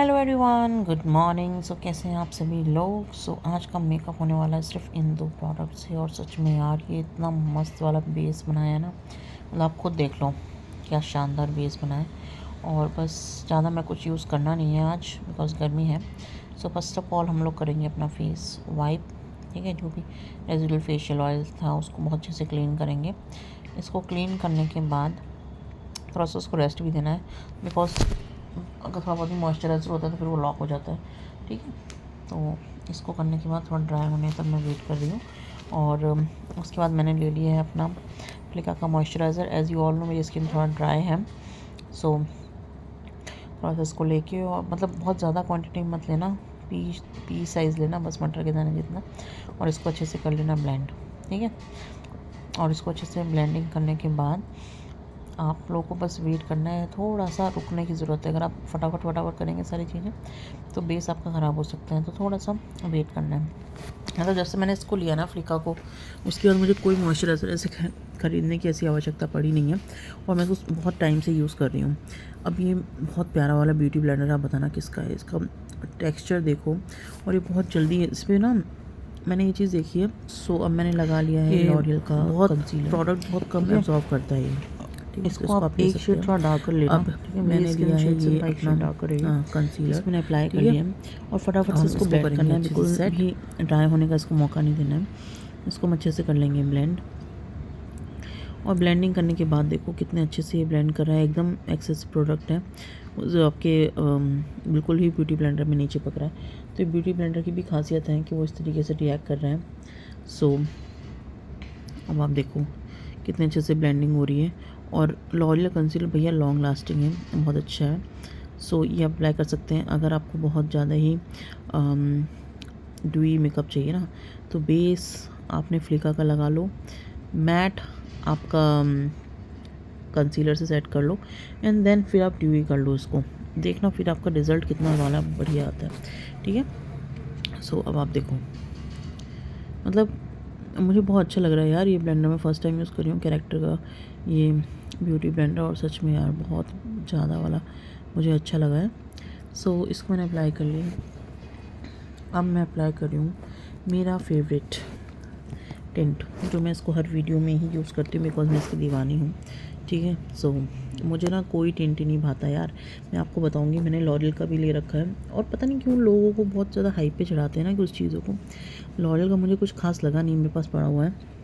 Hello everyone, good morning. So कैसे हैं आप सभी लोग। आज का मेकअप होने वाला है सिर्फ इन दो प्रोडक्ट से। और सच में यार ये इतना मस्त वाला बेस बनाया है ना, मतलब आप खुद देख लो क्या शानदार बेस बनाया है। और बस ज़्यादा मैं कुछ यूज़ करना नहीं है आज बिकॉज गर्मी है। सो फर्स्ट ऑफ ऑल हम लोग करेंगे अपना फेस वाइप। ठीक है, जो भी रेजिडुअल फेशियल ऑयल था उसको बहुत अच्छे से क्लीन करेंगे। इसको क्लीन करने के बाद थोड़ा सा उसको रेस्ट भी देना है बिकॉज अगर थोड़ा बहुत भी मॉइस्चराइजर होता है तो फिर वो लॉक हो जाता है। ठीक है, तो इसको करने के बाद थोड़ा ड्राई होने तक मैं वेट कर रही हूँ। और उसके बाद मैंने ले लिया है अपना फ्लिका का moisturiser. As you all know मेरी स्किन थोड़ा ड्राई है, सो थोड़ा सा इसको लेके, और मतलब बहुत ज़्यादा क्वांटिटी मत लेना, पी साइज़ लेना, बस मटर के दाने जितना। और इसको अच्छे से कर लेना ब्लेंड। ठीक है, और इसको अच्छे से ब्लेंडिंग करने के बाद आप लोगों को बस वेट करना है, थोड़ा सा रुकने की ज़रूरत है। अगर आप फटाफट करेंगे सारी चीज़ें तो बेस आपका ख़राब हो सकता है, तो थोड़ा सा वेट करना है। मतलब जब से मैंने इसको लिया ना फ्लिका को, उसके बाद मुझे कोई मॉइस्चराइज़र ऐसे ख़रीदने की ऐसी आवश्यकता पड़ी नहीं है। और मैं इसको बहुत टाइम से यूज़ कर रही हूँ। अब ये बहुत प्यारा वाला ब्यूटी ब्लेंडर, आप बताना किसका है। इसका टेक्स्चर देखो, और ये बहुत जल्दी है। इस पर ना मैंने ये चीज़ देखी है। सो अब मैंने लगा लिया है लॉरियल का बहुत प्रोडक्ट, बहुत कम एब्जॉर्ब करता है ये। ठीक है, इसको आप एक शेड थोड़ा डार्क कर लेना। अब मैंने लिया है ये अपना कंसीलर, इसको मैंने अप्लाई कर लिया है। और फटाफट से इसको ब्लेंड करना है, बिल्कुल भी ड्राई होने का इसको मौका नहीं देना है। इसको हम अच्छे से कर लेंगे ब्लेंड। और ब्लेंडिंग करने के बाद देखो कितने अच्छे से ये ब्लेंड कर रहा है। एकदम एक्सेस प्रोडक्ट है जो आपके बिल्कुल ही ब्यूटी ब्लेंडर में नहीं चिपक रहा है। तो ये ब्यूटी ब्लेंडर की भी खासियत है कि वो इस तरीके से रिएक्ट कर रहे हैं। सो अब आप देखो कितने अच्छे से ब्लेंडिंग हो रही है। और लॉरियल कंसीलर भैया लॉन्ग लास्टिंग है, बहुत अच्छा है। सो ये अप्लाई कर सकते हैं। अगर आपको बहुत ज़्यादा ही ड्यूई मेकअप चाहिए ना, तो बेस आपने फ्लिका का लगा लो, मैट आपका कंसीलर से सेट कर लो, एंड देन फिर आप ड्यूई कर लो इसको। देखना फिर आपका रिज़ल्ट कितना वाला बढ़िया आता है। ठीक है, सो अब आप देखो, मतलब मुझे बहुत अच्छा लग रहा है यार ये ब्लेंडर। मैं फ़र्स्ट टाइम यूज़ कर रही हूँ कैरेक्टर का ये ब्यूटी ब्लेंडर, और सच में यार बहुत ज़्यादा वाला मुझे अच्छा लगा है। सो इसको मैंने अप्लाई कर लिया। अब मैं अप्लाई कर रही हूँ मेरा फेवरेट टिंट, जो मैं इसको हर वीडियो में ही यूज़ करती हूँ बिकॉज मैं इसकी दीवानी हूँ। ठीक है, सो मुझे ना कोई टिंट ही नहीं भाता यार। मैं आपको बताऊंगी, मैंने लॉरियल का भी ले रखा है। और पता नहीं क्यों लोगों को बहुत ज़्यादा हाइप पे चढ़ाते हैं ना कि उस चीज़ों को। लॉरियल का मुझे कुछ खास लगा नहीं, मेरे पास पड़ा हुआ है।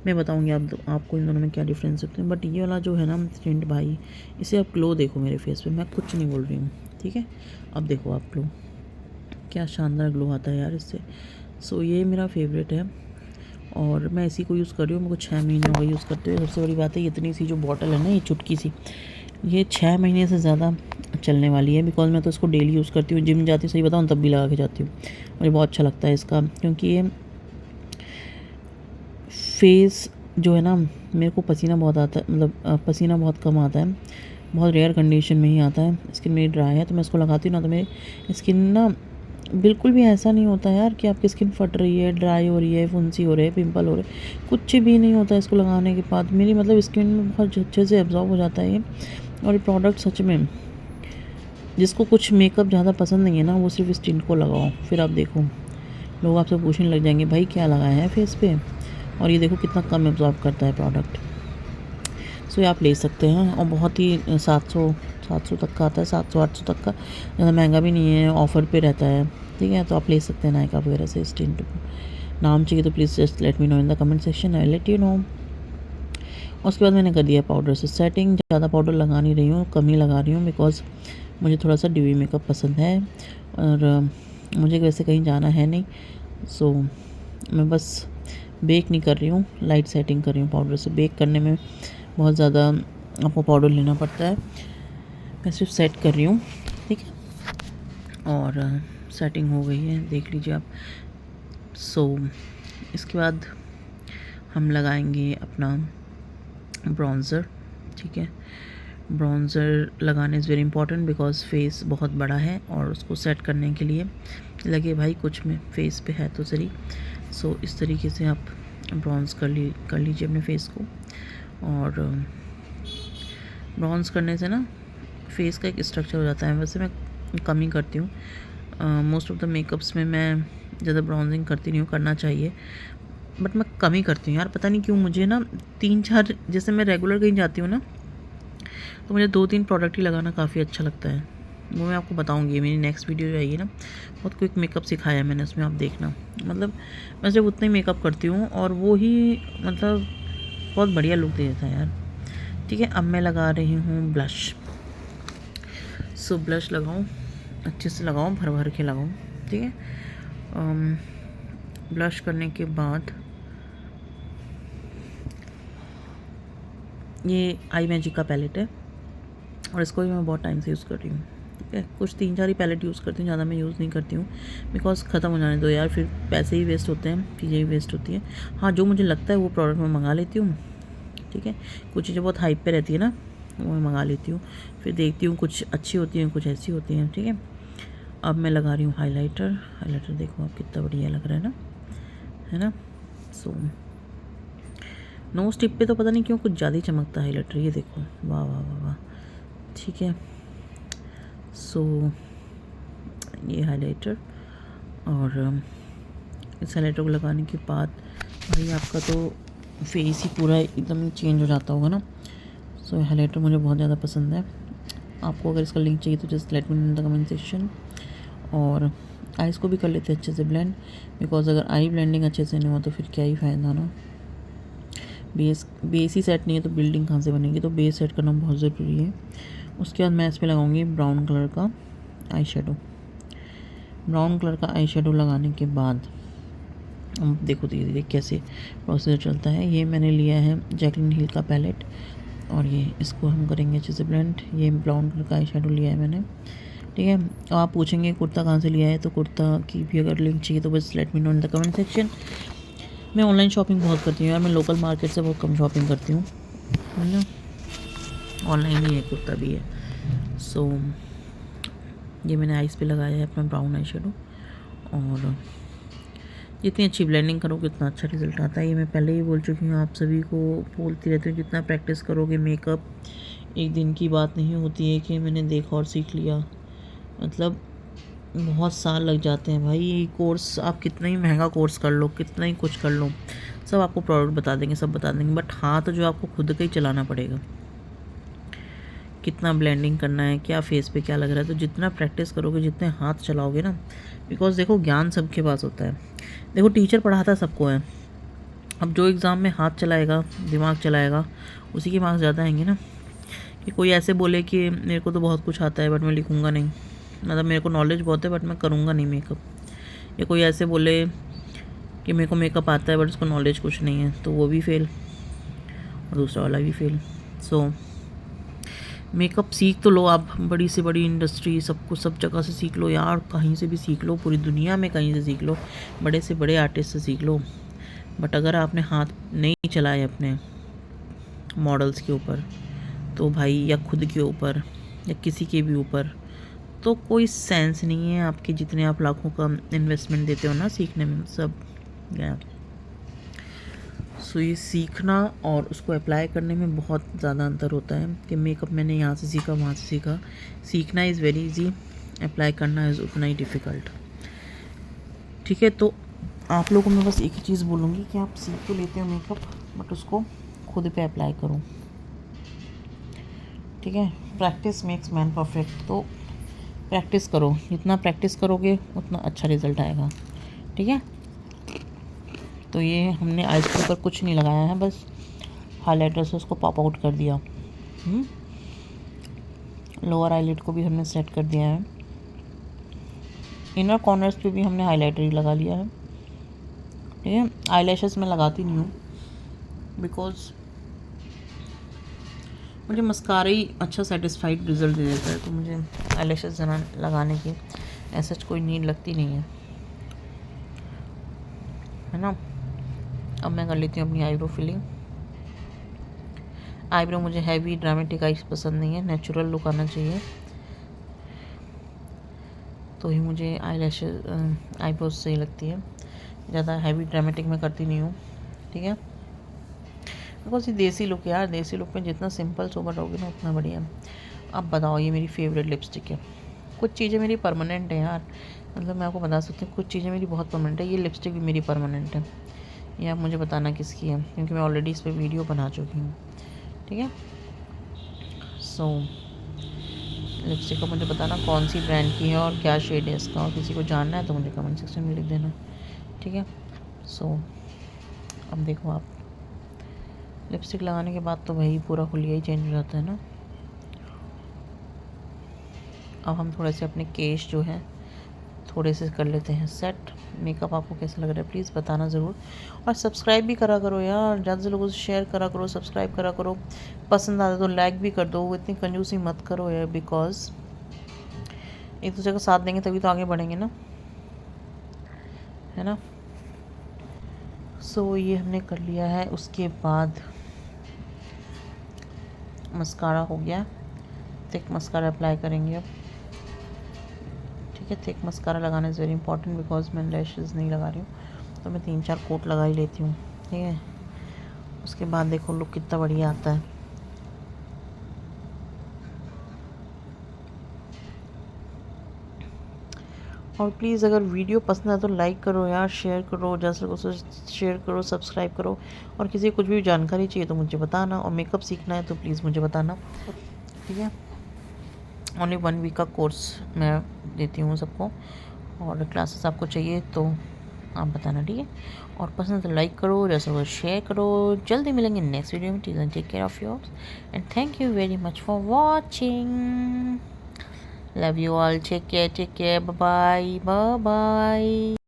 मैं बताऊंगी आपको इन दोनों में क्या डिफरेंस होते हैं। बट ये वाला जो है ना टिंट भाई, इसे आप ग्लो देखो मेरे फेस पे, मैं कुछ नहीं बोल रही हूँ। ठीक है, अब देखो आप ग्लो, क्या शानदार ग्लो आता है यार इससे। सो ये मेरा फेवरेट है और मैं इसी को यूज़ कर रही हूँ। मेरे को 6 महीने हो गए यूज़ करते हुए। सबसे बड़ी बात है इतनी सी जो बॉटल है ना, ये चुटकी सी, ये 6 महीने से ज़्यादा चलने वाली है बिकॉज मैं तो इसको डेली यूज़ करती हूँ। जिम जाती हूँ, सही बताऊँ, तब भी लगा के जाती हूँ। मुझे बहुत अच्छा लगता है इसका, क्योंकि ये फेस जो है ना, मेरे को पसीना बहुत आता है, मतलब पसीना बहुत कम आता है, बहुत रेयर कंडीशन में ही आता है। स्किन मेरी ड्राई है, तो मैं इसको लगाती हूँ ना तो मेरी स्किन ना बिल्कुल भी ऐसा नहीं होता यार कि आपकी स्किन फट रही है, ड्राई हो रही है, फुंसी हो रही है, पिंपल हो रहे, कुछ भी नहीं होता इसको लगाने के बाद। मेरी मतलब स्किन में बहुत अच्छे से एब्जॉर्ब हो जाता है ये। और ये प्रोडक्ट सच में, जिसको कुछ मेकअप ज़्यादा पसंद नहीं है ना, वो सिर्फ इस टिंट को लगाओ, फिर आप देखो लोग आपसे पूछने लग जाएंगे भाई क्या लगाया है फेस पे। और ये देखो कितना कम एब्जॉर्ब करता है प्रोडक्ट। सो ये आप ले सकते हैं। और बहुत ही 700 तक का आता है, 700-800 तक का, ज़्यादा महंगा भी नहीं है, ऑफ़र पे रहता है। ठीक है, तो आप ले सकते हैं नायका वगैरह से इस टिंट को। नाम चाहिए तो please just let me know in the comment section, I let you know. उसके बाद मैंने कर दिया पाउडर से सेटिंग। ज़्यादा पाउडर लगा नहीं रही हूँ, कम ही लगा रही हूँ बिकॉज मुझे थोड़ा सा ड्यूई मेकअप पसंद है और मुझे वैसे कहीं जाना है नहीं। सो मैं बस बेक नहीं कर रही हूँ, लाइट सेटिंग कर रही हूँ पाउडर से। बेक करने में बहुत ज़्यादा आपको पाउडर लेना पड़ता है, मैं सिर्फ सेट कर रही हूँ। ठीक है, और सेटिंग हो गई है, देख लीजिए आप। सो इसके बाद हम लगाएंगे अपना ब्रॉन्ज़र। ठीक है, ब्रॉन्ज़र लगाना is very important because face बहुत बड़ा है और उसको सेट करने के लिए लगे भाई कुछ में फेस पे है तो सही। सो इस तरीके से आप ब्रॉन्ज़ कर लीजिए अपने फेस को। और ब्रॉन्ज़ करने से ना फेस का एक स्ट्रक्चर हो जाता है। वैसे मैं कम ही करती हूँ। मोस्ट ऑफ द मेकअप्स में मैं ज़्यादा ब्राउजिंग करती नहीं हूँ, करना चाहिए बट मैं कम ही करती हूँ यार। पता नहीं क्यों मुझे ना 3-4, जैसे मैं रेगुलर कहीं जाती हूँ ना तो मुझे 2-3 प्रोडक्ट ही लगाना काफ़ी अच्छा लगता है। वो मैं आपको बताऊँगी, मेरी नेक्स्ट वीडियो जो आएगी ना, बहुत क्विक मेकअप सिखाया है मैंने उसमें, आप देखना। मतलब मैं सिर्फ उतना ही मेकअप करती हूँ और वो ही मतलब बहुत बढ़िया लुक दे देता है यार। ठीक है, अब मैं लगा रही हूँ ब्लश। सो ब्लश लगाऊँ, अच्छे से लगाऊँ, भर भर के लगाऊँ। ठीक है, ब्लश करने के बाद ये आई मैजिक का पैलेट है और इसको भी मैं बहुत टाइम से यूज़ कर रही हूँ। ठीक है, कुछ 3-4 ही पैलेट यूज़ करती हूँ, ज़्यादा मैं यूज़ नहीं करती हूँ बिकॉज ख़त्म हो जाने दो यार, फिर पैसे ही वेस्ट होते हैं, चीज़ें ही वेस्ट होती हैं। हाँ, जो मुझे लगता है वो प्रोडक्ट मैं मंगा लेती हूँ। ठीक है, कुछ चीज़ें बहुत हाइप पे रहती है ना, वो मैं मंगा लेती हूँ, फिर देखती हूँ कुछ अच्छी होती हैं, कुछ ऐसी होती हैं। ठीक है, अब मैं लगा रही हूँ हाइलाइटर। हाइलाइटर देखो आप कितना बढ़िया लग रहा है ना। सो नोज टिप पे तो पता नहीं क्यों कुछ ज़्यादा ही चमकता है हाइलाइटर, ये देखो, वाह वाह वाह वाह। ठीक है, सो ये हाइलाइटर, और इस हाइलाइटर को लगाने के बाद भाई आपका तो फेस ही पूरा एकदम ही चेंज हो जाता होगा ना। सो हाइलाइटर मुझे बहुत ज़्यादा पसंद है। आपको अगर इसका लिंक चाहिए तो just let me know in the comment section. और आइज़ को भी कर लेते हैं अच्छे से ब्लेंड, बिकॉज अगर आई ब्लेंडिंग अच्छे से नहीं हो तो फिर क्या ही फ़ायदा ना। बेस ही सेट नहीं है तो बिल्डिंग कहाँ से बनेगी, तो बेस सेट करना बहुत ज़रूरी है। उसके बाद मैं इस पर लगाऊंगी ब्राउन कलर का आई शेडो। ब्राउन कलर का आई शेडो लगाने के बाद देखो धीरे धीरे कैसे प्रोसेसर चलता है। ये मैंने लिया है जैकलिन हिल का पैलेट और ये इसको हम करेंगे अच्छे से ब्लेंड। ये ब्राउन कलर का आई शेडो लिया है मैंने। ठीक है, अब आप पूछेंगे कुर्ता कहाँ से लिया है, तो कुर्ता की भी अगर लिंक चाहिए तो बस let me know in the comment section. मैं ऑनलाइन शॉपिंग बहुत करती हूँ यार, मैं लोकल मार्केट से बहुत कम शॉपिंग करती हूँ, है ना। ऑनलाइन ही है, कुर्ता भी है। सो ये मैंने आइज़ पे लगाया है अपना ब्राउन आई शेडो, और जितनी अच्छी ब्लेंडिंग करोगे उतना अच्छा रिजल्ट आता है। ये मैं पहले ही बोल चुकी हूँ, आप सभी को बोलती रहती हूँ, जितना प्रैक्टिस करोगे मेकअप, एक दिन की बात नहीं होती है कि मैंने देखा और सीख लिया। मतलब बहुत साल लग जाते हैं भाई। कोर्स आप कितना ही महंगा कोर्स कर लो, कितना ही कुछ कर लो, सब आपको प्रोडक्ट बता देंगे, सब बता देंगे, बट हाथ जो आपको खुद का ही चलाना पड़ेगा। कितना ब्लेंडिंग करना है, क्या फेस पे क्या लग रहा है, तो जितना प्रैक्टिस करोगे, जितने हाथ चलाओगे ना, बिकॉज देखो ज्ञान सबके पास होता है। देखो टीचर पढ़ाता सबको है, अब जो एग्ज़ाम में हाथ चलाएगा, दिमाग चलाएगा, उसी के मार्क्स ज़्यादा आएंगे ना। कि कोई ऐसे बोले कि मेरे को तो बहुत कुछ आता है बट मैं लिखूँगा नहीं, मतलब मेरे को नॉलेज बहुत है बट मैं करूँगा नहीं मेकअप। या कोई ऐसे बोले कि मेरे को मेकअप आता है बट उसको नॉलेज कुछ नहीं है, तो वो भी फेल और दूसरा वाला भी फेल। सो मेकअप सीख तो लो आप, बड़ी से बड़ी इंडस्ट्री, सब कुछ सब जगह से सीख लो यार, कहीं से भी सीख लो, पूरी दुनिया में कहीं से सीख लो, बड़े से बड़े आर्टिस्ट से सीख लो। बट अगर आपने हाथ नहीं चलाए अपने मॉडल्स के ऊपर, तो भाई, या खुद के ऊपर या किसी के भी ऊपर, तो कोई सेंस नहीं है आपके, जितने आप लाखों का इन्वेस्टमेंट देते हो ना सीखने में, सब गया। सो ये सीखना और उसको अप्लाई करने में बहुत ज़्यादा अंतर होता है कि मेकअप मैंने यहाँ से सीखा, वहाँ से सीखा। सीखना इज़ वेरी इजी, अप्लाई करना इज़ उतना ही डिफ़िकल्ट। ठीक है, तो आप लोगों को मैं बस एक ही चीज़ बोलूँगी कि आप सीख तो लेते हो मेकअप, बट उसको खुद पे अप्लाई करो। ठीक है, प्रैक्टिस मेक्स मैन परफेक्ट, तो प्रैक्टिस करो, जितना प्रैक्टिस करोगे उतना अच्छा रिज़ल्ट आएगा। ठीक है, तो ये हमने आइज के ऊपर कुछ नहीं लगाया है, बस हाइलाइटर से उसको पॉप आउट कर दिया। लोअर आईलिड को भी हमने सेट कर दिया है, इनर कॉर्नर्स पे भी हमने हाइलाइटर ही लगा लिया है। ठीक है, आईलैशेस मैं लगाती नहीं हूँ बिकॉज मुझे मस्कारा ही अच्छा सेटिस्फाइड रिज़ल्ट दे देता है, तो मुझे आईलैशेस लगाने की ऐसा कोई नीड लगती नहीं है ना। अब मैं कर लेती हूँ अपनी आईब्रो फिलिंग। आईब्रो मुझे हैवी ड्रामेटिक आईज पसंद नहीं है, नेचुरल लुक आना चाहिए, तो ही मुझे आईब्रोज सही लगती है। ज़्यादा हैवी ड्रामेटिक मैं करती नहीं हूँ। ठीक है, बिकॉज ये देसी लुक है यार, देसी लुक में जितना सिंपल सोबर रहोगे ना उतना बढ़िया। अब बताओ, ये मेरी फेवरेट लिपस्टिक है, कुछ चीज़ें मेरी परमानेंट है यार, मतलब मैं आपको बता सकती हूँ कुछ चीज़ें मेरी बहुत परमानेंट है। ये लिपस्टिक भी मेरी परमानेंट है। ये आप मुझे बताना किसकी है, क्योंकि मैं ऑलरेडी इस पर वीडियो बना चुकी हूँ। ठीक है, सो लिपस्टिक का मुझे बताना कौन सी ब्रांड की है और क्या शेड है इसका, और किसी को जानना है तो मुझे कमेंट सेक्शन में लिख देना। ठीक है, सो अब देखो आप, लिपस्टिक लगाने के बाद तो वही पूरा हुलिया ही चेंज हो जाता है ना। अब हम थोड़े से अपने केश जो है थोड़े से कर लेते हैं सेट। मेकअप आपको कैसा लग रहा है प्लीज़ बताना ज़रूर, और सब्सक्राइब भी करा करो यार, ज़्यादा से लोगों से शेयर करा करो, सब्सक्राइब करा करो, पसंद आता तो लाइक भी कर दो। इतनी कंजूसी मत करो यार, बिकॉज एक दूसरे का साथ देंगे तभी तो आगे बढ़ेंगे ना, है ना। सो ये हमने कर लिया है। उसके बाद मस्कारा हो गया, थिक मस्कारा अप्लाई करेंगे अब। ठीक है, थिक मस्कारा लगाना इज़ वेरी इंपॉर्टेंट बिकॉज मैं लैशेज़ नहीं लगा रही हूँ, तो मैं 3-4 कोट लगा ही लेती हूँ। ठीक है, उसके बाद देखो लुक कितना बढ़िया आता है। और प्लीज़ अगर वीडियो पसंद है तो लाइक करो यार, शेयर करो, जैसे उसे शेयर करो, सब्सक्राइब करो। और किसी को कुछ भी जानकारी चाहिए तो मुझे बताना, और मेकअप सीखना है तो प्लीज़ मुझे बताना। ठीक है, ओनली 1 वीक का कोर्स मैं देती हूँ सबको, और क्लासेस आपको चाहिए तो आप बताना। ठीक है, और पसंद तो लाइक करो, जैसे वो शेयर करो। जल्दी मिलेंगे नेक्स्ट वीडियो में। Take care of yours and thank you very much for watching. Love you all. Take care. Take care. Bye bye. Bye bye.